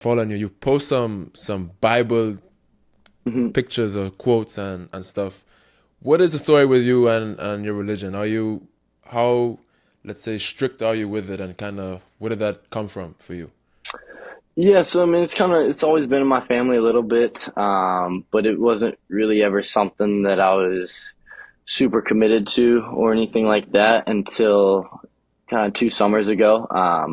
following you. You post some Bible pictures or quotes and stuff. What is the story with you and your religion? How, let's say, strict are you with it, and kind of where did that come from for you? Yeah, so I mean, it's always been in my family a little bit, but it wasn't really ever something that I was super committed to or anything like that until kind of 2 summers ago. I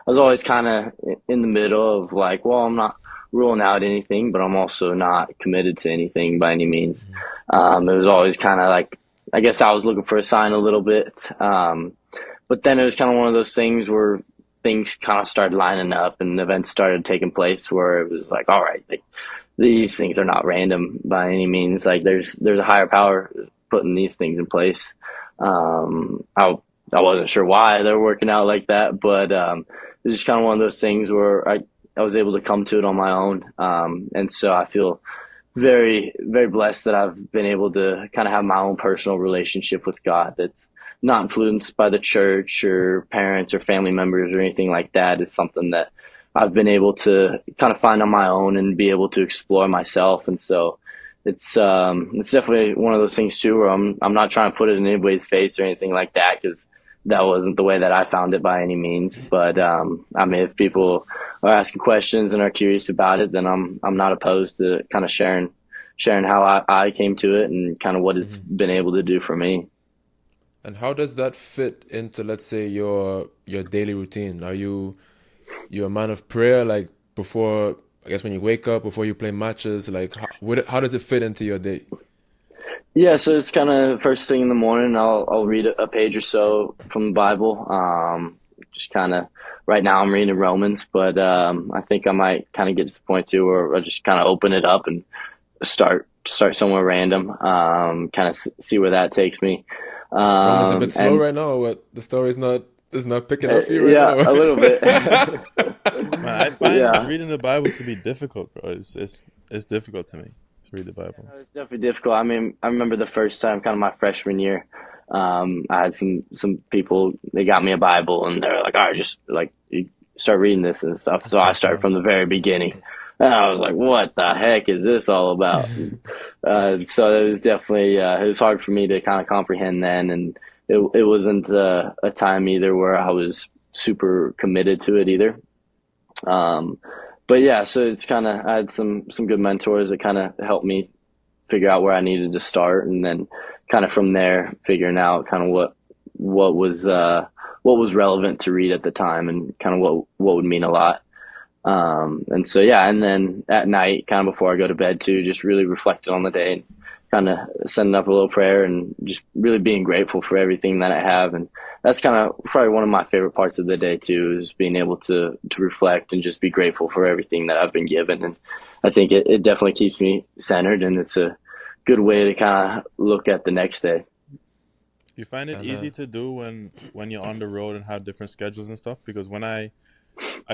was always kind of in the middle of like, well, I'm not ruling out anything, but I'm also not committed to anything by any means. It was always kind of like, I guess I was looking for a sign a little bit. But then it was kind of one of those things where things kind of started lining up and events started taking place where it was like, all right, like, these things are not random by any means. Like there's a higher power putting these things in place. I wasn't sure why they were working out like that, but it was just kind of one of those things where I was able to come to it on my own. And so I feel very, very blessed that I've been able to kind of have my own personal relationship with God that's not influenced by the church or parents or family members or anything like that. It's something that I've been able to kind of find on my own and be able to explore myself. And so it's definitely one of those things too where I'm not trying to put it in anybody's face or anything like that, because that wasn't the way that I found it by any means. But I mean, if people are asking questions and are curious about it, then I'm not opposed to kind of sharing how I came to it and kind of what it's been able to do for me. And how does that fit into, let's say, your daily routine? Are you a man of prayer, like before, I guess when you wake up, before you play matches, like how does it fit into your day? Yeah, so it's kind of first thing in the morning. I'll read a page or so from the Bible. Just kind of right now I'm reading Romans, but I think I might kind of get to the point too where I just kind of open it up and start somewhere random. Kind of see where that takes me. Roman's a bit slow And right now. What, the story is not picking up for you right yeah, now? a little bit. Man, I find Yeah. reading the Bible to be difficult, bro. It's difficult to me to read the Bible. It's definitely difficult. I mean, I remember the first time, kind of my freshman year, I had some people, they got me a Bible and they're like, all right, just like you start reading this and stuff. So I started from the very beginning. And I was like, what the heck is this all about? So it was definitely, it was hard for me to kind of comprehend then. And it wasn't a time either where I was super committed to it either. Um, but yeah, so it's kind of, I had some good mentors that kind of helped me figure out where I needed to start, and then kind of from there figuring out kind of what was what was relevant to read at the time, and kind of what would mean a lot. And so yeah, and then at night, kind of before I go to bed too, just really reflecting on the day and kind of sending up a little prayer and just really being grateful for everything that I have. And that's kind of probably one of my favorite parts of the day too, is being able to reflect and just be grateful for everything that I've been given. And I think it definitely keeps me centered, and it's a good way to kind of look at the next day. You find it And easy to do when you're on the road and have different schedules and stuff? Because when I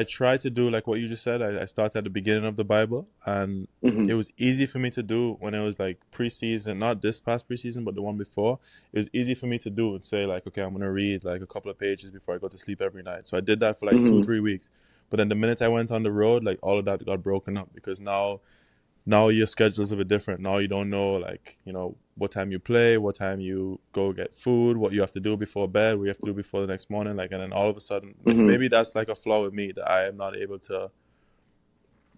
try to do like what you just said, I start at the beginning of the Bible, and Hmm. it was easy for me to do when it was like preseason, not this past preseason, but the one before. It was easy for me to do and say like, okay, I'm gonna read like a couple of pages before I go to sleep every night. So I did that for like two, Hmm. 3 weeks. But then the minute I went on the road, like all of that got broken up, because now your schedule's a bit different. Now you don't know, like, what time you play, what time you go get food, what you have to do before bed, what you have to do before the next morning. Like, and then all of a sudden, Hmm. maybe that's like a flaw with me, that I am not able to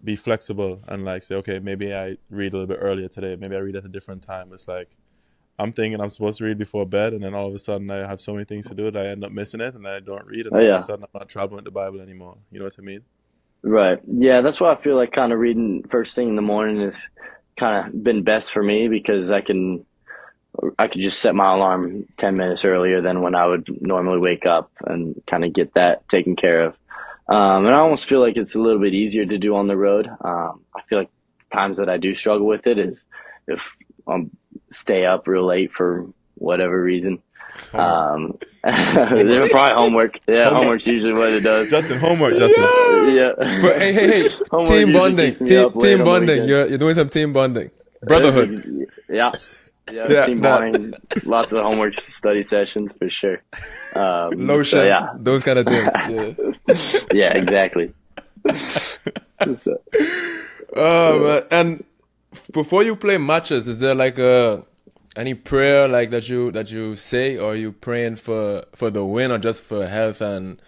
be flexible and like say, okay, maybe I read a little bit earlier today. Maybe I read at a different time. It's like, I'm thinking I'm supposed to read before bed, and then all of a sudden I have so many things to do that I end up missing it, and then I don't read, and Oh all of a yeah. sudden I'm not traveling with the Bible anymore. You know what I mean? Right. Yeah, that's why I feel like kind of reading first thing in the morning is kind of been best for me, because I could just set my alarm 10 minutes earlier than when I would normally wake up, and kind of get that taken care of. And I almost feel like it's a little bit easier to do on the road. I feel like times that I do struggle with it is if I stay up real late for whatever reason. homework, They're homework, probably homework. Yeah, homework. homework's usually what it does. Justin, homework, Justin. Yeah. But hey, Homework team usually bonding, keeps me up late team on the bonding. weekends. You're doing some team bonding, brotherhood. Yeah. Yeah, Yeah, team that bonding, lots of homework study sessions for sure. So lotion, yeah, those kind of things. Yeah. yeah, exactly. So, Man. And before you play matches, is there like any prayer like that you say, or are you praying for the win, or just for health and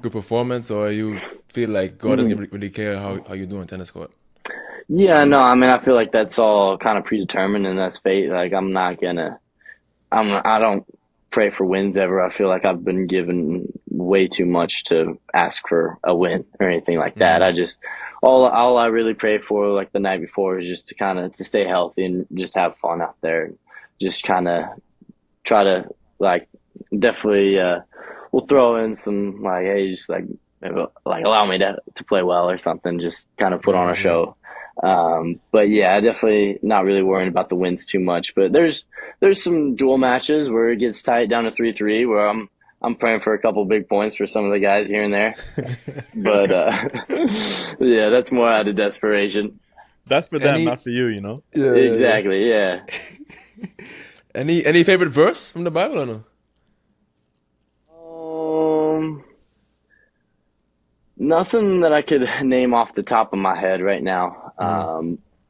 good performance, or you feel like God doesn't really care how you do on tennis court? yeah, no, I mean, I feel like that's all kind of predetermined and that's fate. Like, I don't pray for wins ever. I feel like I've been given way too much to ask for a win or anything like that. I just, all I really pray for, like the night before, is just to kind of to stay healthy and just have fun out there. Just kind of try to like definitely we'll throw in some like, hey, just like maybe, like allow me to play well or something, just kind of put Yeah, on for a sure. show. But yeah, I definitely not really worrying about the wins too much, but there's some dual matches where it gets tight down to 3-3 where I'm praying for a couple big points for some of the guys here and there. But yeah, that's more out of desperation. That's for them, Any not for you, you know? Yeah, yeah, yeah. Exactly, yeah. Any favorite verse from the Bible or no? Um, Nothing that I could name off the top of my head right now.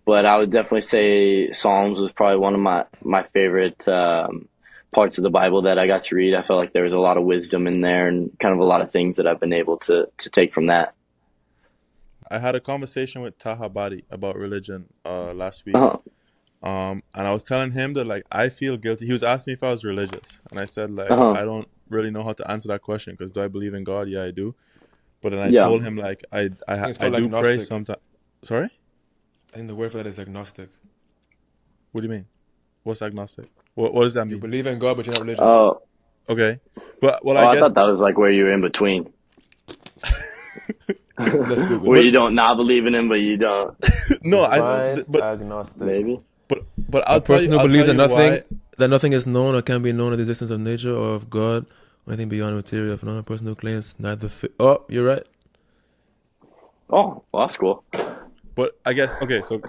But I would definitely say Psalms was probably one of my favorite parts of the Bible that I got to read. I felt like there was a lot of wisdom in there and kind of a lot of things that I've been able to take from that. I had a conversation with Taha Badi about religion last week. Uh-huh. And I was telling him that like I feel guilty. He was asking me if I was religious, and I said like Uh-huh. I don't really know how to answer that question because do I believe in God? Yeah, I do. But then I Yeah. told him like I think it's I called do pray agnostic. sometimes. Sorry, I think the word for that is agnostic. what do you mean? What's agnostic? What does that You mean? believe in God, but you're not religious. Oh, Okay, but well oh, I I guess thought that was like where you were in between, Let's Google where it. you but don't not believe in him, but you don't. no I Define but agnostic. Maybe. but A person who I'll believes tell that you why. nothing is known or can be known of the existence of nature or of God or anything beyond material. Of another person who claims neither. Oh, you're right. Oh, well, that's cool. But I guess okay. So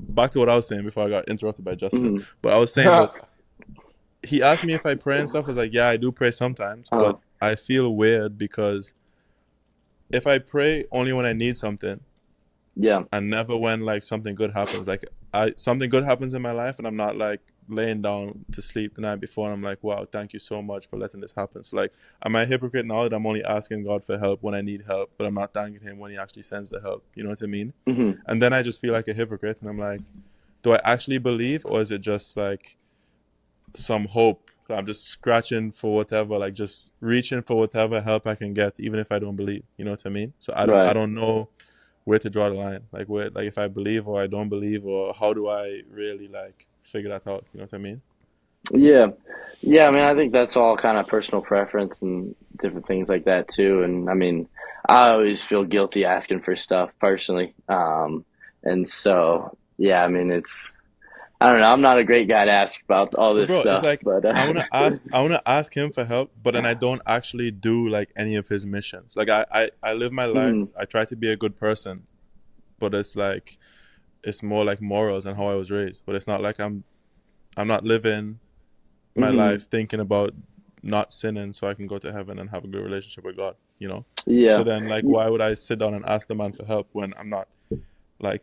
back to what I was saying before I got interrupted by Justin. Mhm. But I was saying that he asked me if I pray and stuff. I was like, yeah, I do pray sometimes, Uh-huh. but I feel weird because if I pray only when I need something Yeah. and never when like something good happens, like something good happens in my life and I'm not like laying down to sleep the night before and I'm like, wow, thank you so much for letting this happen. So like, am I a hypocrite now that I'm only asking God for help when I need help, but I'm not thanking him when he actually sends the help? You know what I mean? Hmm. And then I just feel like a hypocrite and I'm like, do I actually believe or is it just like some hope? I'm just scratching for whatever, like just reaching for whatever help I can get, even if I don't believe. You know what I mean? So I Right. don't know where to draw the line, like where, like if I believe or I don't believe, or how do I really like figure that out? You know what I mean? Yeah. Yeah, I mean, I think that's all kind of personal preference and different things like that too. And I mean, I always feel guilty asking for stuff personally. And so, yeah, I mean, I don't know. I'm not a great guy to ask about all But this bro, it's stuff, like but I wanna ask him for help, but then I don't actually do like any of his missions. Like I live my life. mhm. I try to be a good person, but it's like it's more like morals and how I was raised. But it's not like I'm not living my Mhm. life thinking about not sinning so I can go to heaven and have a good relationship with God, you know? So Yeah. then like why would I sit down and ask the man for help when I'm not like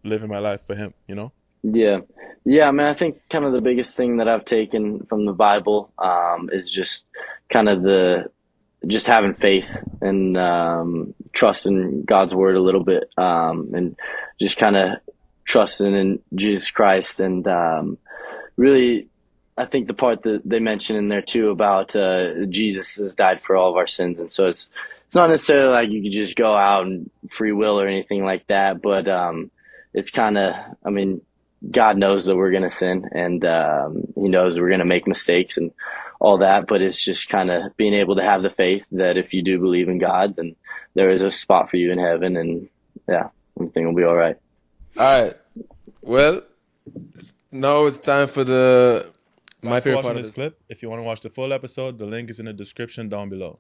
living my life for him, you know? Yeah. Yeah, I mean, I think kind of the biggest thing that I've taken from the Bible is just kind of the just having faith and trusting God's word a little bit, and just kind of trusting in Jesus Christ. And really, I think the part that they mention in there too about Jesus has died for all of our sins. And so it's not necessarily like you could just go out and free will or anything like that, but it's kind of, I mean, God knows that we're going to sin and he knows we're going to make mistakes and all that, but it's just kind of being able to have the faith that if you do believe in God, then there is a spot for you in heaven, and yeah, everything will be all right. All right. Well, now it's time for the my Thanks for favorite watching part of this this. clip. If you want to watch the full episode, the link is in the description down below.